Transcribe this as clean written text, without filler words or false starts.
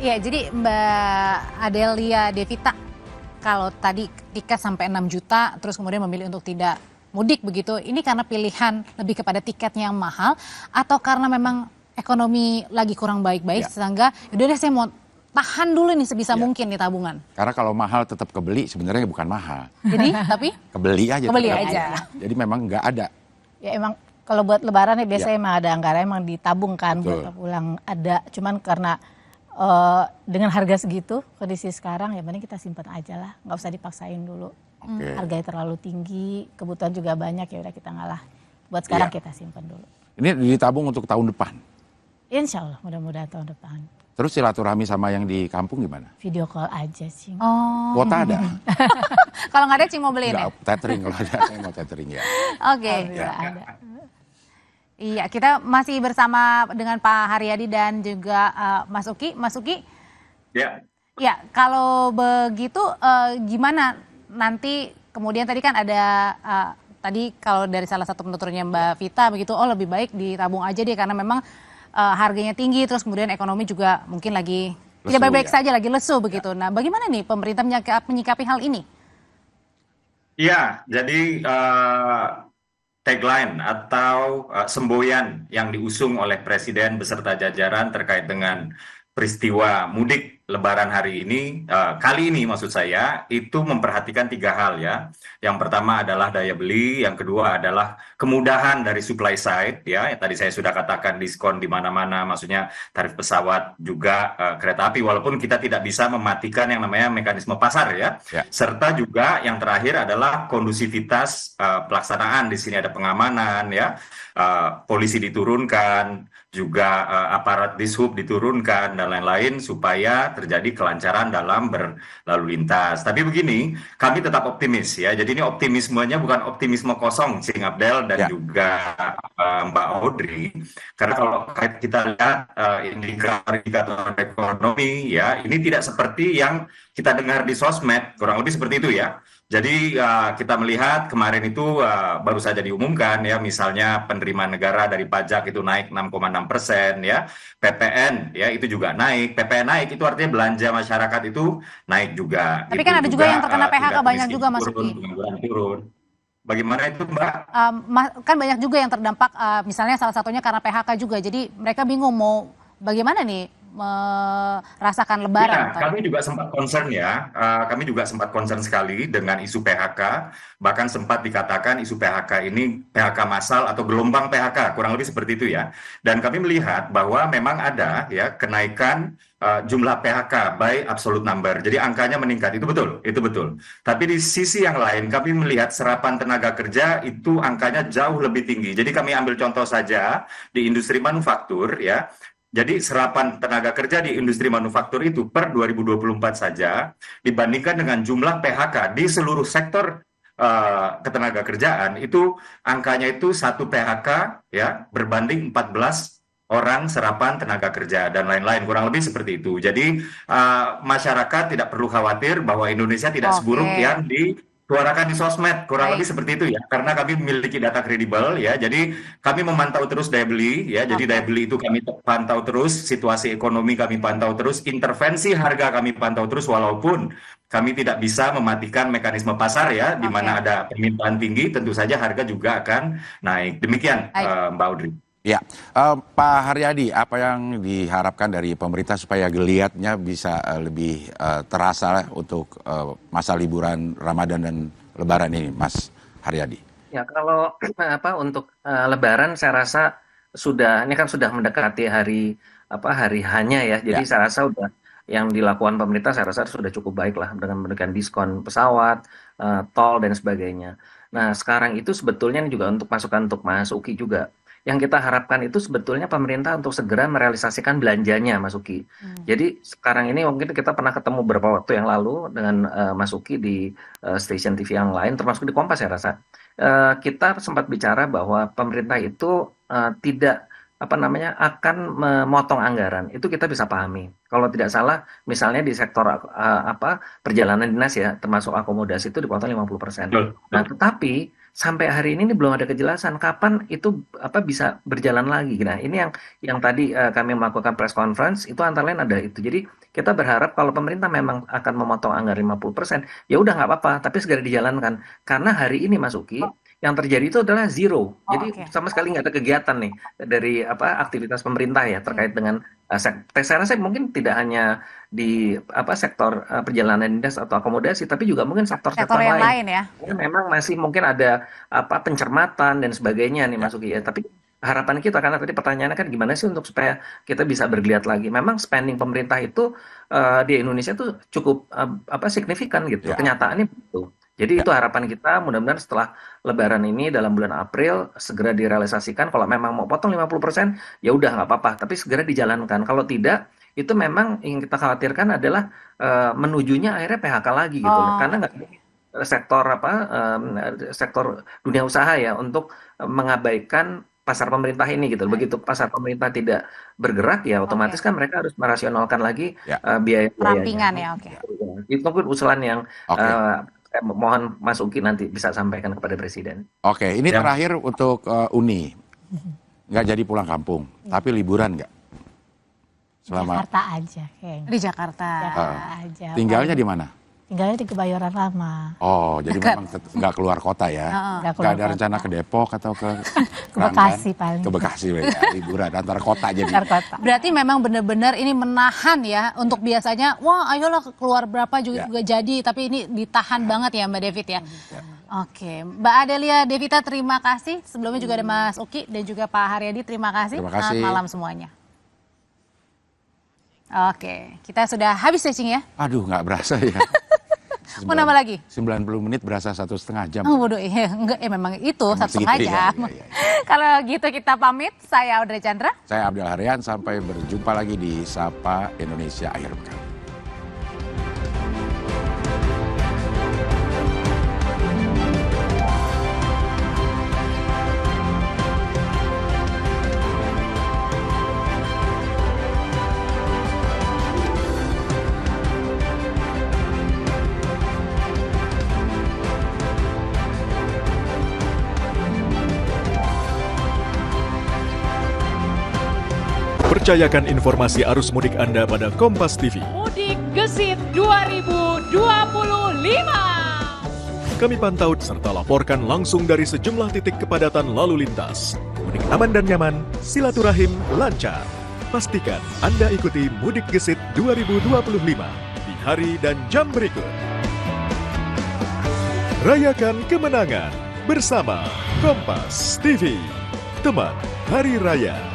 Iya, jadi Mbak Adelia Devita, kalau tadi tiket sampai 6 juta, terus kemudian memilih untuk tidak mudik begitu, ini karena pilihan lebih kepada tiketnya yang mahal, atau karena memang ekonomi lagi kurang baik-baik, Ya, sehingga yaudah deh saya mau tahan dulu nih sebisa ya. mungkin nih tabungan. Karena kalau mahal tetap kebeli, sebenarnya bukan mahal. Jadi, tapi Kebeli aja kebeli tetap. aja. Jadi memang nggak ada. Ya emang kalau buat lebaran ya Ya, biasanya emang ada anggaran emang ditabung kan buat betul. pulang ada. Cuman karena dengan harga segitu kondisi sekarang ya mending kita simpan aja lah, nggak usah dipaksain dulu. Oke. Harganya terlalu tinggi, kebutuhan juga banyak ya udah kita ngalah. Buat sekarang Iya. kita simpan dulu. Ini ditabung untuk tahun depan. Insya Allah mudah-mudahan tahun depan. Terus silaturahmi sama yang di kampung gimana? Video call aja sih. Oh, Kuota ada? kalau nggak ada Cing mau beliin ya? Enggak, tethering kalau ada. Saya mau tethering ya. Oke. Alhamdulillah ada. Iya, kita masih bersama dengan Pak Haryadi dan juga Mas Uki. Mas Uki, Ya, ya kalau begitu gimana nanti kemudian tadi kan ada tadi kalau dari salah satu penuturnya Mbak Vita begitu, oh lebih baik ditabung aja deh karena memang harganya tinggi, terus kemudian ekonomi juga mungkin lagi tidak Lesu, baik-baik ya. saja, lagi lesu begitu. Nah, bagaimana nih pemerintah menyikapi hal ini? ya. Jadi tagline atau semboyan yang diusung oleh Presiden beserta jajaran terkait dengan peristiwa mudik Lebaran hari ini, kali ini maksud saya, itu memperhatikan tiga hal ya. Yang pertama adalah daya beli, yang kedua adalah kemudahan dari supply side ya. Yang tadi saya sudah katakan diskon di mana-mana, maksudnya tarif pesawat juga kereta api, walaupun kita tidak bisa mematikan yang namanya mekanisme pasar ya. Ya. Serta juga yang terakhir adalah kondusivitas pelaksanaan. Di sini ada pengamanan ya, polisi diturunkan, juga aparat dishub diturunkan dan lain-lain supaya terjadi kelancaran dalam berlalu lintas. Tapi begini, kami tetap optimis ya. Jadi ini optimismenya bukan optimisme kosong, Cing Abdel dan Ya. juga Mbak Audrey. Karena kalau kita lihat indikator ekonomi ya, ini tidak seperti yang kita dengar di sosmed, kurang lebih seperti itu ya. Jadi kita melihat kemarin itu baru saja diumumkan ya, misalnya penerimaan negara dari pajak itu naik 6,6% ya, PPN ya itu juga naik, PPN naik itu artinya belanja masyarakat itu naik juga. Tapi Gitu kan ada juga yang terkena PHK tingkat banyak miskin juga, Mas turun, Uki. pengangguran turun. Bagaimana itu Mbak? Kan banyak juga yang terdampak, misalnya salah satunya karena PHK juga. Jadi mereka bingung mau bagaimana nih merasakan Lebaran. Ya, kami juga sempat concern ya. Kami juga sempat concern sekali dengan isu PHK. Bahkan sempat dikatakan isu PHK ini PHK massal atau gelombang PHK, kurang lebih seperti itu ya. Dan kami melihat bahwa memang ada ya kenaikan jumlah PHK by absolute number. Jadi angkanya meningkat, itu betul, itu betul. Tapi di sisi yang lain kami melihat serapan tenaga kerja itu angkanya jauh lebih tinggi. Jadi kami ambil contoh saja di industri manufaktur ya. Jadi serapan tenaga kerja di industri manufaktur itu per 2024 saja dibandingkan dengan jumlah PHK di seluruh sektor ketenaga kerjaan itu angkanya itu 1 PHK ya berbanding 14 orang serapan tenaga kerja dan lain-lain, kurang lebih seperti itu. Jadi masyarakat tidak perlu khawatir bahwa Indonesia tidak seburuk Oke. yang disuarakan di sosmed, kurang Baik. lebih seperti itu ya, karena kami memiliki data kredibel ya. Jadi kami memantau terus daya beli ya. Jadi Oke. daya beli itu kami pantau terus, situasi ekonomi kami pantau terus, intervensi harga kami pantau terus, walaupun kami tidak bisa mematikan mekanisme pasar ya, di mana Oke. ada permintaan tinggi, tentu saja harga juga akan naik. Demikian Baik. Mbak Audrey. Ya, Pak Haryadi, apa yang diharapkan dari pemerintah supaya geliatnya bisa lebih terasa lah untuk masa liburan Ramadan dan Lebaran ini, Mas Haryadi? Ya, kalau untuk Lebaran saya rasa ini kan sudah mendekati hari hanya ya. Jadi Ya. saya rasa udah yang dilakukan pemerintah saya rasa sudah cukup baik lah dengan memberikan diskon pesawat, tol dan sebagainya. Nah, sekarang itu sebetulnya juga untuk masukan untuk Mas Uki juga. Yang kita harapkan itu sebetulnya pemerintah untuk segera merealisasikan belanjanya, Mas Uki. Jadi sekarang ini mungkin kita pernah ketemu beberapa waktu yang lalu dengan Mas Uki di stasiun TV yang lain, termasuk di Kompas saya rasa. Kita sempat bicara bahwa pemerintah itu tidak akan memotong anggaran. Itu kita bisa pahami. Kalau tidak salah, misalnya di sektor perjalanan dinas ya, termasuk akomodasi itu dipotong 50%. Betul. Nah, tetapi sampai hari ini belum ada kejelasan kapan itu bisa berjalan lagi. Nah, ini yang tadi kami melakukan press conference itu antara lain ada itu. Jadi kita berharap kalau pemerintah memang akan memotong anggaran 50%, ya udah nggak apa-apa, tapi segera dijalankan. Karena hari ini Mas Uki, yang terjadi itu adalah zero. Jadi sama sekali nggak ada kegiatan nih dari aktivitas pemerintah ya terkait dengan saya rasa mungkin tidak hanya di sektor perjalanan dinas atau akomodasi, tapi juga mungkin sektor-sektor yang lain. lain ya. Memang masih mungkin ada pencermatan dan sebagainya nih Mas Uki ya. Tapi harapan kita, karena tadi pertanyaannya kan gimana sih untuk supaya kita bisa bergeliat lagi. Memang spending pemerintah itu di Indonesia itu cukup signifikan gitu. Kenyataannya begitu. Jadi itu harapan kita, mudah-mudahan setelah Lebaran ini dalam bulan April segera direalisasikan. Kalau memang mau potong 50%, ya udah nggak apa-apa, tapi segera dijalankan. Kalau tidak, itu memang yang kita khawatirkan adalah menujunya akhirnya PHK lagi gitu. Karena nggak sektor dunia usaha ya untuk mengabaikan pasar pemerintah ini gitu. Begitu pasar pemerintah tidak bergerak ya otomatis kan mereka harus merasionalkan lagi biaya perampingan ya. Itu mungkin usulan yang mohon Mas Uki nanti bisa sampaikan kepada Presiden. Oke, ini terakhir untuk Uni. Nggak jadi pulang kampung, tapi liburan nggak? Selama Jakarta aja kayaknya. Di Jakarta. Aja. Tinggalnya di mana? Tinggalnya di Kebayoran Lama. Oh, jadi memang nggak keluar kota ya? Nggak ada rencana ke Depok atau ke Bekasi paling. Ke Bekasi ya, liburan antar kota aja. Berarti memang benar-benar ini menahan ya, untuk biasanya wah ayolah keluar berapa juga jadi, tapi ini ditahan banget ya Mbak David ya. Oke, Mbak Adelia Devita terima kasih. Sebelumnya juga ada Mas Uki dan juga Pak Haryadi, terima kasih. Selamat malam semuanya. Oke, kita sudah habis stretching ya. Aduh, nggak berasa ya. Mau nambah lagi? 90 menit berasa 1,5 jam. Oh bodoh, enggak, memang itu 1,5 jam. Kalau gitu kita pamit, saya Audrey Chandra. Saya Abdel Haryan, sampai berjumpa lagi di Sapa Indonesia Akhir Pekan. Percayakan informasi arus mudik Anda pada Kompas TV. Mudik Gesit 2025. Kami pantau serta laporkan langsung dari sejumlah titik kepadatan lalu lintas. Mudik aman dan nyaman, silaturahim lancar. Pastikan Anda ikuti Mudik Gesit 2025 di hari dan jam berikut. Rayakan kemenangan bersama Kompas TV. Teman Hari Raya.